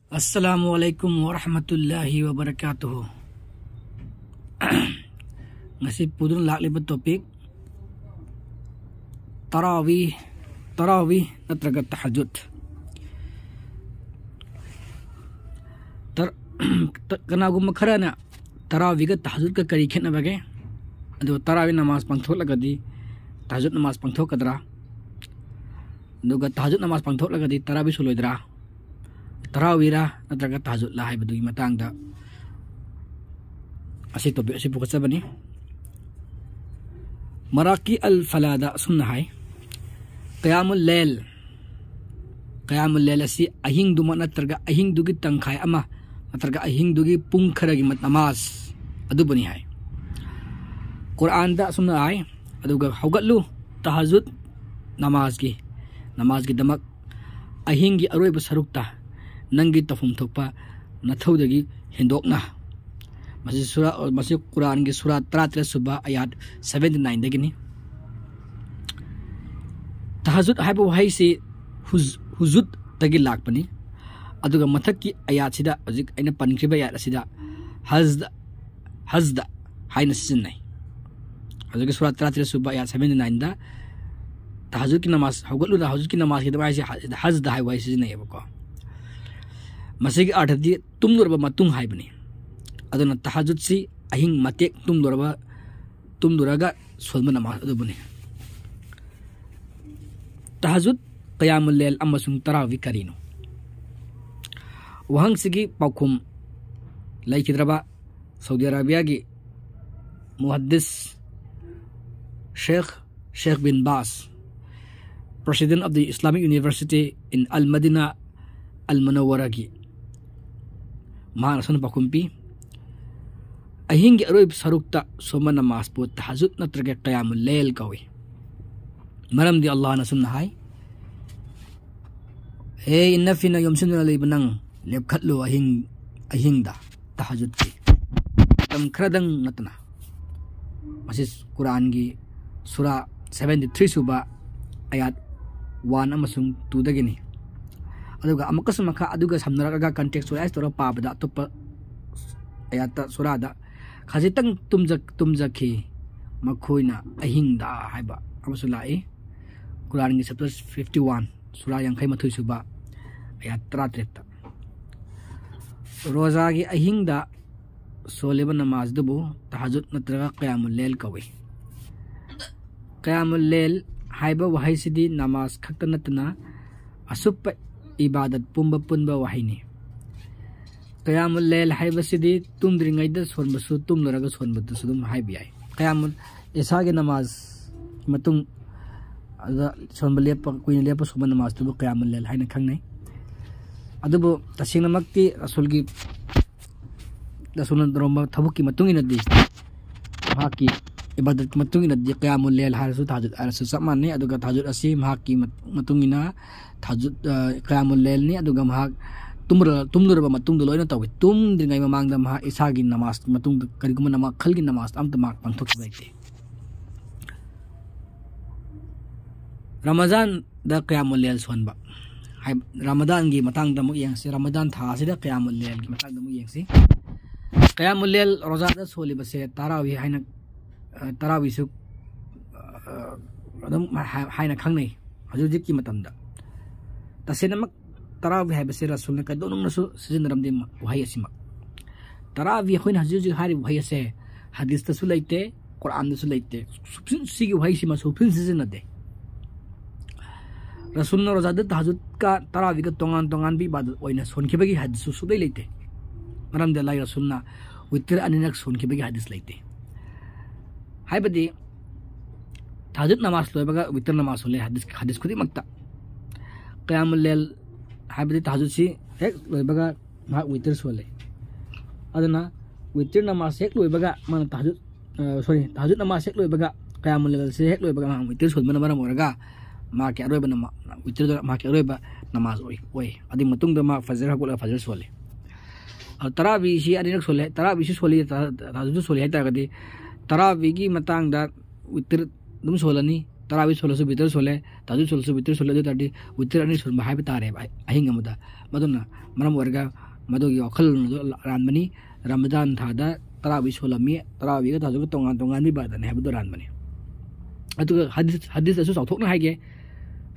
Assalamualaikum warahmatullahi wabarakatuh. Ngasi pudun laklibat topik tarawih natraga tahajud. Kana gum kharana tarawih ga tahajud ka kari khena bage adu tarawih namaz pangthok lagadi tahajud namaz pangthok kadra duga tahajud namaz pangthok lagadi tarawih suloidra tarawira natraga tahajud la haibadu matangda asi topik asi pukasa bani maraki al falada sunna hai qiyamul lail asi ahing duma natraga ahing dugi tangkhai ama natraga ahing dugi pung kharagi mat namaz adu bani hai Quran da sunna hai aduga haugatlu tahajud namaz gi damak ahing gi aroi ba sarukta nangi tafum thokpa nathaudagi hindokna masi Quran gi surah 33 suba ayat 79 dagini tahajud haibu haisi huzud dagi lakpani aduga mathakki ayat sida ajik aina pankriba ayat sida hazda haina sinnai aduga surah 33 suba ayat 79 da tahajud ki namaz haugatlu tahajud ki namaz ki dawai hazda hai wai sinnai bako masigi arthadi tumlurba matung haibani aduna tahajud si ahing matek tumluraga solma namaz adubuni tahajud qiyamul lail amasung tarawih karino wahang sigi paukum laikidraba Saudi Arabia gi muhaddis Sheikh bin Baz, president of the Islamic University in Al Madinah Al Munawwarah gi mahana sun pakumpi ahingi aroib sarukta soma namaz po tahajud natraga qiyamul lail kawi maram di Allah na sunna hai inna fina yumsinu libanang lepkhatlo ahingda tahajud ki tam khradang natna masis Quran gi surah 73 suba ayat 1 amasung 2 dagini aduga amakas maka aduga samnaraga contextualize tora pabda topa ayata surada khajitang tumjaki makhoina ahingda haiba amasulai Quran gi chapter 51 surah yang khai mathoi suba ayat 33 roza gi ahingda soleba namaz dubu tahajjud natraga qiyamul lail kawi qiyamul lail haiba wahai sidi namaz khakta natna asup ibadat punba wahini qiyamul lail haiba sidi tumdringai da sonbasu tumluraga sonbatu sudum haibi ai qiyamul isage namaz matung ada sonbalepa kuin lepa suba namaz tu qiyamul lail haina khangnai adubu tasingna makti rasulgi rasulun droma thabuki matung inadi haki ibadat matung inadi qiyamul lail harasu tahajjud arasu samane aduga tahajjud asi mahaki matungina tahajud qiyamul lail ni aduga mahak tumlurba matung loina tawi tumdringai mamangda maha isagi namaz matung kariguma nama khalgi namaz amta mak pangthok baite Ramadan da qiyamul lail sonba Ramadan gi matang da mu yangsi Ramadan tha sida qiyamul lail gi matang da mu yangsi qiyamul lail roza da soli base tarawih haina tarawih su adam haina khangnai hajujik ki matamda tasenamak tarawih hai base rasulna ka donung nasu sijinram de wahai asima tarawih khoina hajujik hari wahai ase hadis ta sulaite Quran da sulaite sigi wahai sima sufin sijina de rasulna rozada tahajjud ka tarawih ka tongan bi bad oina sonkibagi hadis su dai leite maram de lai rasulna witr aninak sonkibagi hadis leite haibadi tahajjud namaz loibaga witr namaz le hadis khudi makta qiyamul lail haibadi tahajjud si hek loibaga ma witr sole adana witr namaz hek loibaga man tahajjud tahajjud namaz hek loibaga qiyamul lail si hek loibaga ma witr sol mana maram oraga ma ke aroiba nama witr ma ke aroiba namaz oi adi matung da ma fajr hakula fajr sole tarawih si adinak sole tarawih si sole tahajjud sole hai ta gadi tarawih gi matang da witr dum solani तरावी सोलसु वितर सोले ताजु सोलसु वितर सोले दो ताडी वितर अनि soul HYBE तारे अहिंग अमदा मदुना मरम वर्गा मदुगी वखल रानबनी रमजान थादा तरावी सोलमी तरावी का ताजु तोंगान तोंगान बि बादने हाइबदो रानबनी अदुगा हदीस असु साउथोकना हाइगे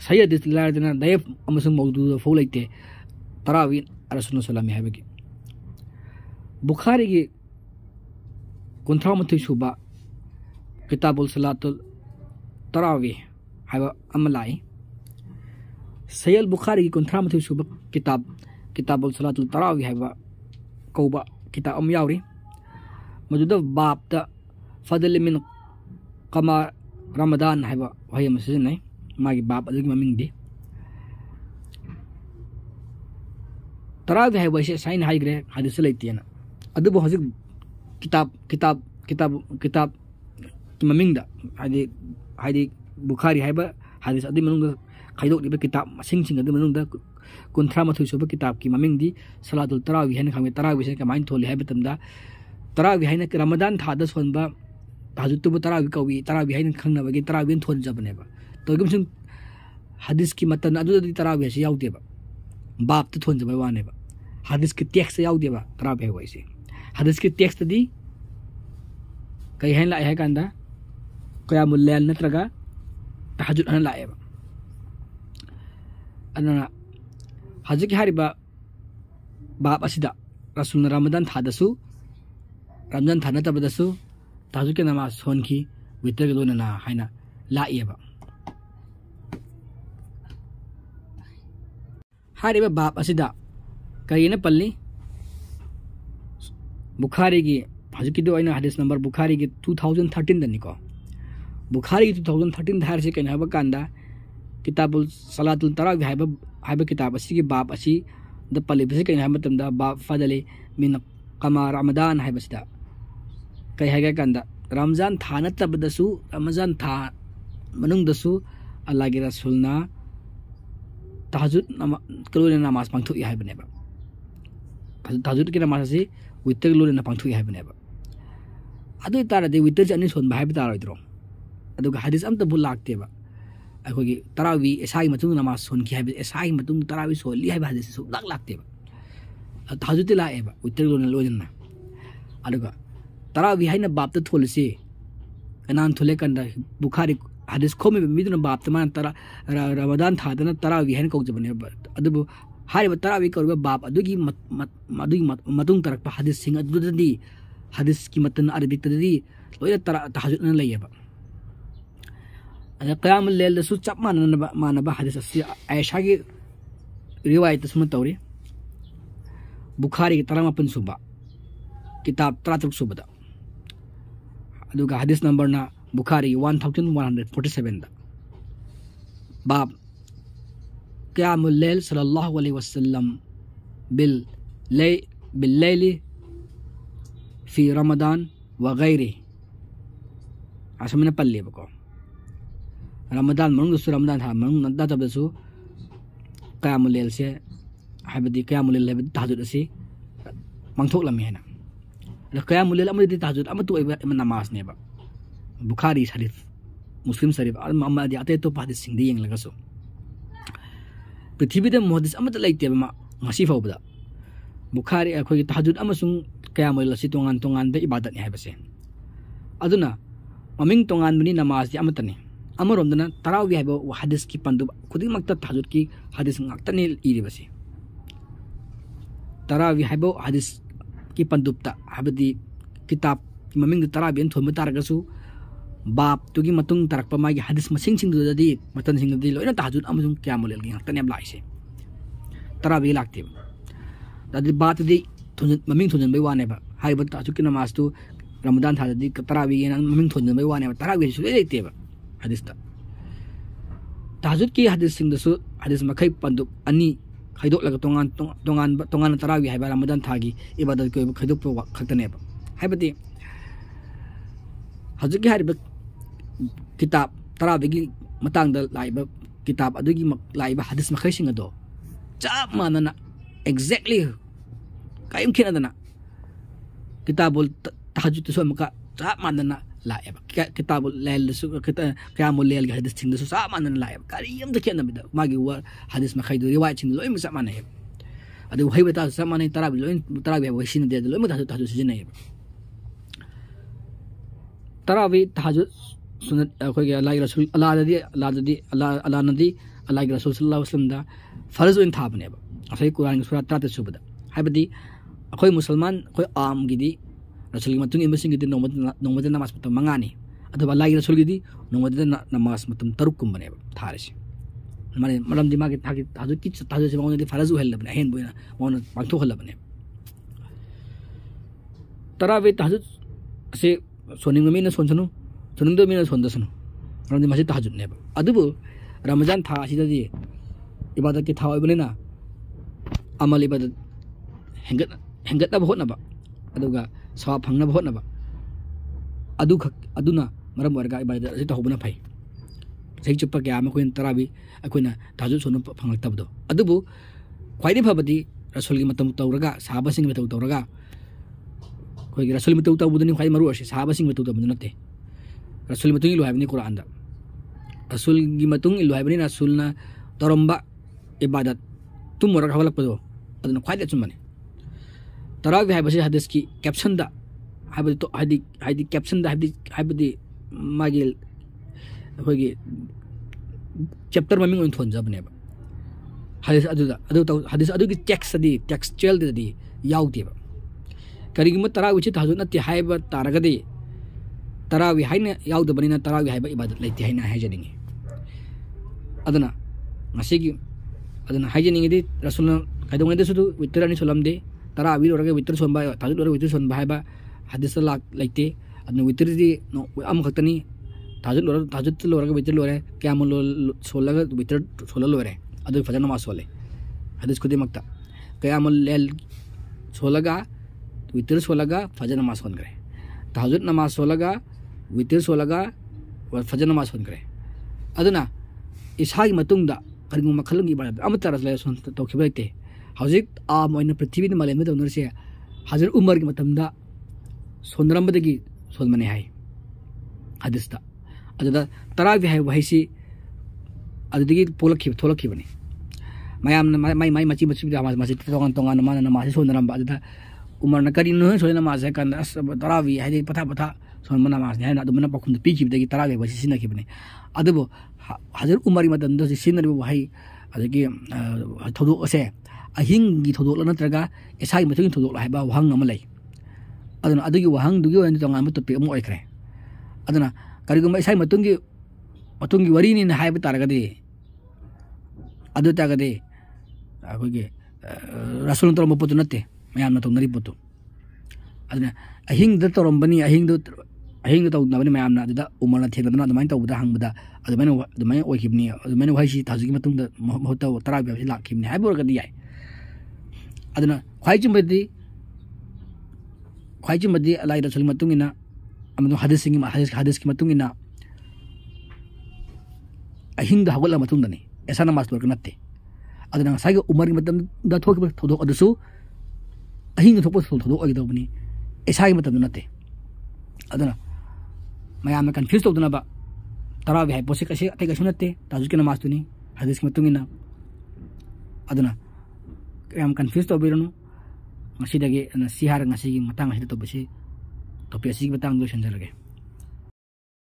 सही हदीस लारदना दायफ अमसुंग मौदू फो लेते तरावी रसूल सोलमी हाइबगी बुखारी की कुंथरा मथुई सुबा किताबुल सलातुल तरावी हाइबा अमलाई सैयल बुखारी की कुंथरा मथुई सुबा किताबुल सलातुल तरावी हाइबा कौबा किताब अम यावरी मजुदा बाप दा फदल मिन कमा रमदान हाइबा वही मसिज नै मागी बाप अदुगी ममिंग दे तरावी हाइबा से साइन हाइग्रे हदीस लैतियना अदुबो हजिक किताब की ममिंग दा हाइदी बुखारी हाइबा हदीस अदि मनुंग खाइदोक लिबा किताब मसिंग सिंग अदि मनुंग दा कुंथरा मथुई सुबा किताब की ममिंग दी सलातुल तरावी हैन खामे तरावी से कमाइन थोली हाइबा तमदा तरावी हैन रमजान थादा सोनबा ताजुतुबु तरावी कवी तरावी हैन खंगनबगी तरावी थोन जबनेबा तोगम सिंग हदीस की मतन अदुदी तरावी से याउदेबा बाप त थोन जबा वानेबा हदीस की टेक्स्ट याउदेबा तरावी वैसे हदीस की टेक्स्ट दी कई हैन लाए है कांदा क़यामुल लैल नत्रगा तहज्जुद अन लाएबा अना हजकी हारिबा बाप असिदा रसूल रमजान थादसु रमजान थाना तबदसु तहज्जुद के नमाज सोनखी वितर के लोना हाइना लाएबा हारिबा बाप असिदा कईने पल्ली बुखारी की हजकी दो आइना हदीस नंबर बुखारी की 2013 दनिको बुखारी की 2013 धार से कहीं हबा कांदा किताबुल सलातुल तरावी हाइबा किताब असी की बाप असी द पल्ली से कहीं हबा तमदा बाप फदले मिन कमा रमदान हाइबसिदा कई हाइगा कांदा रमजान था नतबदसु रमजान था मनुंग दसु अल्लाह के रसूलना तहज्जुद कलोने नमाज पांथु हाइबनेबा तहज्जुद की नमाज से वितर लोने पांथु हाइबनेबा अदु तारदे वितर जनी सोन हाइब तारइद्रो अदुगा हदीस अमता बु लागतेबा अखोगी तरावी एसाई मतुंग नमाज सोन की हाइब एसाई मतुंग तरावी सोली हाइब हदीस सु लागतेबा तहज्जुद लाएबा वितर लोने लोजना अदुगा तरावी हाइना बाप त थोलसे अनान थोले कंदा बुखारी हदीस खोमे मिदुना बाप त मान तरा रमजान थादना तरावी हाइन कौजबने अदुबु हारिबा तरावी करुबा बाप अदुगी मतुंग तरकपा हदीस सिंग अदुददी हदीस की मतन अरबिक तददी लोय तहज्जुद न लयबा अदा क़यामुल लैल दसु चप मानबा हदीस असि आयशा की रिवायत सुन तौरी बुखारी की 13 सुबा किताब 33 सुबदा अदुगा हदीस नंबर ना बुखारी 1147 दा बाब क़यामुल लैल सल्लल्लाहु अलैहि वसल्लम बिल-लैली फी रमदान व गैरि आसमने पल्ले बको रमदान मनुंग दसु रमदान था मनुंग नदा तबदसु क़यामुल लैल से हाइबदी क़यामुल लैल हाइबदी तहज्जुद असि मंगथोकलमी हैना क़यामुल लैल अमदि तहज्जुद अमतु नमाज नेबा बुखारी शरीफ मुस्लिम शरीफ अमदि अते तो हदीस सिंगदि यंगलगसु पृथ्वीदा मुहद्दिस अमत लैतेबा ngasi fawbada bukhari akhoi tahajjud amasung क़यामुल लैल तोंगान तोंगान द इबादत है अदुना ममिंग तोंगान बनी नमाज दी अमतनी अमरोमदना तरावी है हदीस की पंदु खुदिमक तहज्जुद की हदीस ngakतनी इरिबसी तरावी है हदीस की पंदुप्ता हाबदी किताब की ममिंग तरावी थोम तारगसु बाप तुगी मतुंग तरकपा मागी हदीस मसिंग सिंग दुददी मतन सिंग दुददी लोइना तहज्जुद अमसुंग क़यामुल लैल की ngakतनी लाइसे तरावी लागते दादी बात दी ममिंग थोजन बै वानेबा हाइबा तहज्जुद की नमाज तो रमजान था दी तरावी ममिंग थोजन बै वानेबा तरावी सु लेतेबा हदीस ता तहज्जुद की हदीस सिंग दसु हदीस मखै पंदु अनि खैदोक लगा तोंगान तरावी हाइबा रमजान थागी इबादत को खैदोक खक्तनेबा हाइबदी हजूक की हारिबा किताब तरावी की मतंग द लाइबा किताब अदुगी लाइबा हदीस मखै सिंग दो चाप मानना exactly कायम खिनादना किताबुल तहज्जुद तो मका चाप मानना लाएब किताब लेल क़यामुल लैल के हदीस थिंग सा मानन लाएब करी हम देखे न मागी व हदीस में खैदो रिवायत थिंग लोइ सा माने अदु है बता सा माने तराबी लोइ तराबी है वसिन दे लोइ मता ताजु सिजने तराबी ताजु सुनत अखोय के अल्लाह रसूल अल्लाह नदी अल्लाह के रसूल सल्लल्लाहु अलैहि वसल्लम दा फर्ज इन थाबने असै कुरान के सूरा 30 सुबदा हाबदी अखोय मुसलमान अखोय आम गिदी रसूल की मतुंग इमसिंग गिदी नोमद नमाज मतम मंगानी अथवा अल्लाह के रसूल गिदी नोमद नमाज मतम तरुक कुंबने थारसी माने मलम दिमाग के थाकी ताजु की ताजु से मौन दे फर्ज हेलबने हेन बोइना मौन पांथो हलबने तराबी ताजु से सोनिंग मीना सोनसनु सोनिंग दो मीना सोनदसनु मलम दिमाग से ताजु ने अदुबु रमजान था असिददी इबादत की था ओइबनेना अमल इबादत हेंगत होटनबा अदुगा सवा फंगनबा होटनबा अदुना मरम वर्गा इबादत असि तहबना फै सही चुप्पा क्या मखोइन तराबी अखोइना ताजु सोन फंगलक्तबदो अदुबु ख्वाइदि फबदी रसूल की मतम तौरगा साहबासिंग मतौ तौरगा खोइगी रसूल मतौ तौबुदनि ख्वाइ मरु असे साहबासिंग मतौ तौबुद नते रसूल मतुंग इलु हाबनि कुरान दा रसूल की मतुंग इलु हाबनि रसूलना तौरम्बा इबादत तुम मरग हवलकपदो अदुना ख्वाइदि चुमने तराबी हाबसि हदीस की कैप्शन दा हाबदि तो हाइदि कैप्शन दा हाबदि मागिल अखोइगी चैप्टर ममिंग ओइन थोनजबने हदीस हदीस अदुगी टेक्स्ट अदि टेक्सचुअल दि याउदेबा करिगुम तरावी छि ताजु नति हाइबा तारगदि तरावी हाइना याउदबनिना तरावी हाइबा इबादत लैति हाइना हाइजनिंगे अदना ngasiगी अदना हाइजनिंगे रसूलना काइदोंगे सुदु वितर अनि सोलमदे तरावी लोरगे वितर सोनबा ताजु लोरगे वितर सोनबा हाइबा हदीस ला लैते अदना वितर दि अम खतनी ताजु लोरगे वितर लोरे क़यामुल सोलगा वितर सोल लोरे अदु फजर नमाज सोले हदीस खुदि मक्ता क़यामुल लैल सोलगा वितर सोलगा फजर नमाज सोन करे तहज्जुद नमाज सोलगा वितर सोलगा फजर नमाज सोन करे अदुना इसागी मतुंगदा करिगु मखलंगी बाद अमतरस ले सोन तोखिबैते हौजिक आम ओइन पृथ्वी नि मलेम दौनरसे हजर उमर की मतमदा सोनरमबदगी सोनमने हाय हदीसता अदुदा तरावी हाय वहिसी अदुदगी थोलखिबने मयाम माई मची मची तोंगान मान नमाज सोनरमबा अदुदा उमर न करी न सोन नमाज है कंद अस तरावी हाय पथा सोन नमाज ने ना अदुमना पखुम पीखिबदगी तरावी वहिसी सिनखिबने अदुबो हजर उमर मतम दो सिनरबो वहाय अदगी थोदो असे अहिंगी थोदोल नत्रगा एसाई मतुंग थोदोल हाइबा वहंग अमा लै अदुना अदुगी वहंग दुगी ओइन तोंगान टॉपिक अमा ओइखरे अदुना करिगुम एसाई मतुंगी वरीनि न हाइबा तारगदि अदु तागदि अखोगे रसूल तोरम पोतु नते मयाम तोंगरी पोतु अदुना अहिंग द तोरमबनी अहिंग तौनबनी मयाम ना अदुदा उमरना थेगदना अदुमाइन तौबदा हंगबदा अदुमाइन ओइखिबनी अदुमाइन वहाइसी ताजुगी मतुंगदा महता तराबी हाबसि लाखिबनी हाइबोरगदि याय अदुना ख्वाइजुमबदी अल्लाह रसूल मतुंगिना अमदु हदीस की मतुंगिना अहिंग दा हगला मतुंगदनी ऐसा नमाज लोरग नते अदुना साइग उमर की मतम दा थोकबा थोदो अदुसु अहिंग थोकबा थोदो ओइदबनी ऐसाई मतम नते अदुना मयाम कन्फ्यूज तौदनबा तरावी हाय पोसे कसे अते कसु नते ताजु की नमाज तुनी हदीस की मतुंगिना अदुना यम confuse तौबिरनु ngasi dagi si har ngasi matang hita to basi topi asi batang do senjarage